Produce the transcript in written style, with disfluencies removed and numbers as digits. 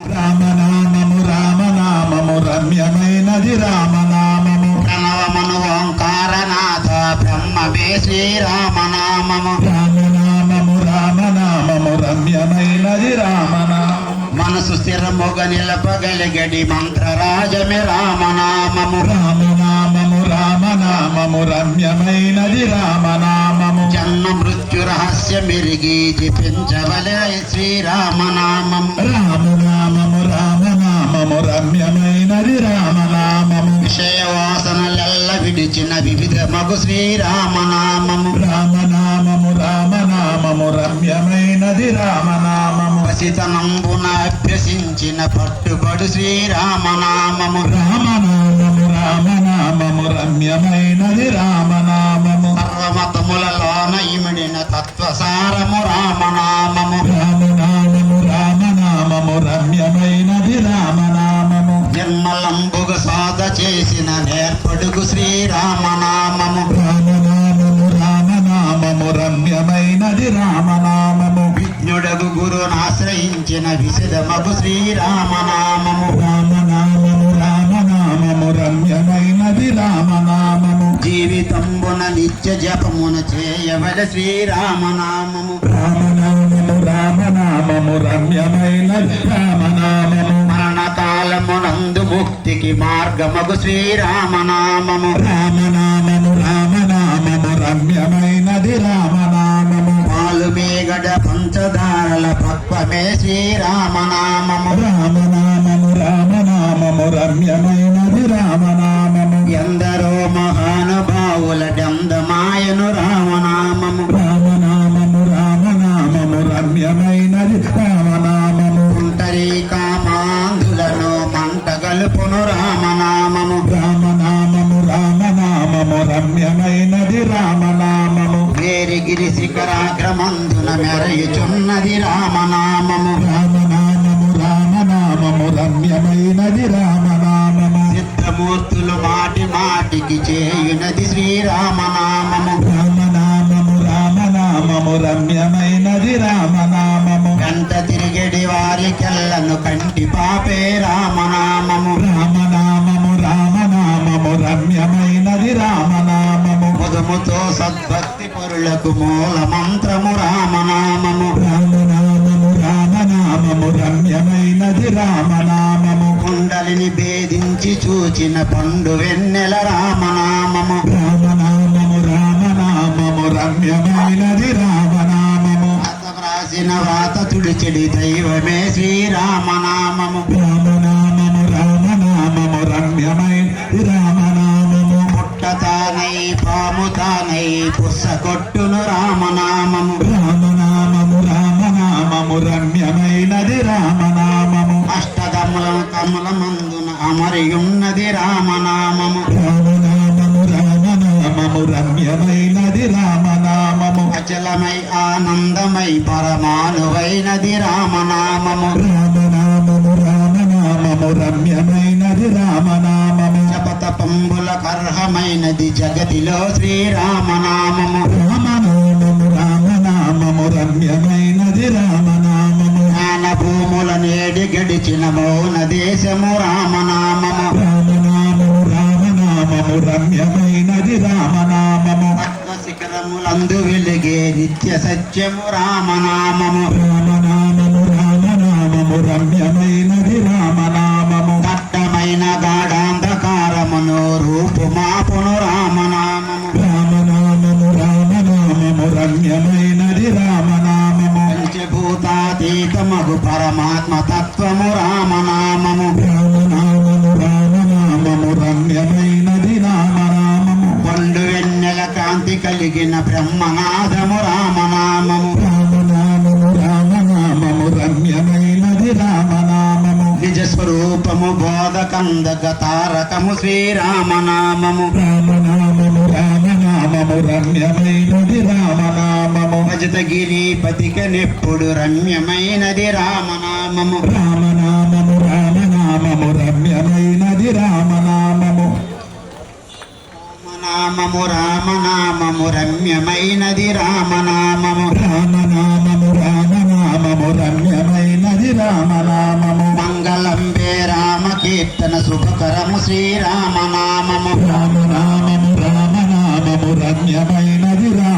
రామనామము రామనామము రమ్యమైనది రామనామము ప్రణవమను ఓంకారనాథ బ్రహ్మమే శ్రీరామనామము రామనామము రామనామము రమ్యమైనది రామనామము మనసు స్థిరముగ నిలపగలిగడి మంత్రరాజమే రామనామము రామనామము రామనామము రమ్యమైనది రామనామము జన్మ మృత్యు రహస్యమిరిగి జపించవలే శ్రీరామనామము రామనామము రామనామము రమ్యమైనది రామనామము విషయ వాసనలెల్ల విడిచిన వివిధ మగు శ్రీరామనామము రామనామము రామనామము రమ్యమైనది రామనామము పసితనంబున అభ్యసించిన పట్టుబడు శ్రీరామనామము రామనామము రామనామము రమ్యమైనది రామనామము సర్వమతములలోన ఇమిడిన తత్వసారము రామనామము రామనామము రామనామము రమ్యమైనది రామనామము నిర్మలంబుగ సాధ చేసిన నేర్పడుగు శ్రీరామనామము రామనామము రామనామము రమ్యమైనది రామనామము విజ్ఞుడగు గురునాశ్రయించిన విశదమగు శ్రీరామనామము రామనామము రామనామము రమ్యమైనది రామనామము జీవితంబున నిత్య జపమున చేయవల శ్రీరామనామము రామనామము రామనామము రమ్యమైనది రామనామము మరణకాలమునందు ముక్తికి మార్గమగు శ్రీరామనామము రామనామము రామనామము రమ్యమైనది రామనామము పాలుమేగడ పంచదారల పక్వమే శ్రీరామనామము రామనామము రామనామము రమ్యమైనది రామనామము ఎందరో మహానుభావుల డందమాయను రామనామము రామనామము రామనామము రమ్యమైనది రామనామము ఒంటరి కామాంధులను మంటగలుపును రామనామము రామనామము రామనామము రమ్యమైనది రామనామము వేరిగిరి శిఖరాగ్రమందున మెరయుచున్నది రామనామము రామనామము రామనామము రమ్యమైనది రామనామము సిద్ధమూర్తులు మాటి మాటికి చేయునది శ్రీరామనామము రామనామము రామనామము రమ్యమైనది రామనామము గంట తిరిగడి వారికెల్లను కంటి పాపే రామనామము రామనామము రామనామము రమ్యమైనది రామనామము ముదముతో సద్భక్తి పరులకు మూల మంత్రము రామనామము రామనామము రామనామము రమ్యమైనది రామనామము కుండలిని భేదించి చూచిన పండు వెన్నెల రామనామము రామనామము రామనామము రమ్యమైనది రామనామము వ్రాసిన వ్రాత తుడిచెడి దైవమే శ్రీరామనామము రామనామము రామనామము రమ్యమైనది రామనామము పుట్టతానై పాముతానై పుస్స కొట్టును రామనామము రామనామము రామనామము రమ్యమైనది రామనామము అష్టదములను కముల మందున అమరియున్నది రామనామము రామనామము రామనామము రమ్యమైనది రామనామము అచలమై ఆనందమై పరమానువైనది రామనామము రామనామము రామనామము రమ్యమైనది రామనామము జపతపంబుల కర్హమైనది జగతిలో శ్రీరామనామము రామనామము రామనామము రమ్యమైనది రామనామము జ్ఞాన భూముల నేడి గడిచిన మౌన దేశము రామనామము రామనామము రామనామము రమ్యమైనది రామనామము శిఖరములందు వెలిగే నిత్య సత్యము రామనామము రామనామము రామనామము రమ్యమైనది రామనామము దట్టమైన గాఢాంధకారమును రూపుమాపును రామనామము రామనామము రామనామము రమ్యమైనది రామనామము పంచభూతాతీతమగు పరమాత్మ తత్వము రామనామము రామనామము రామనామము రమ్యమైనది రామనామము పండు వెన్నెల కాంతి కలిగిన బ్రహ్మనాథము రామనామము రామనామము రామనామము రమ్యమైనది రామనామము నిజ స్వరూపము బోధకందగ తారకము శ్రీరామనామము రామనామము రామనామము రమ్యమైనది రామనామము భజతగిరి పతిక నెప్పుడు రమ్యమైనది రామనామము రామనామము రామనామము రమ్యమైనది రామనామము రామనామము రామనామము రమ్యమైనది రామనామము రామనామము రామనామము రమ్యమైనది రామనామము కీర్తన శుభకరము శ్రీరామనామము రామనామము రామనామము రమ్యమైనది రామనామము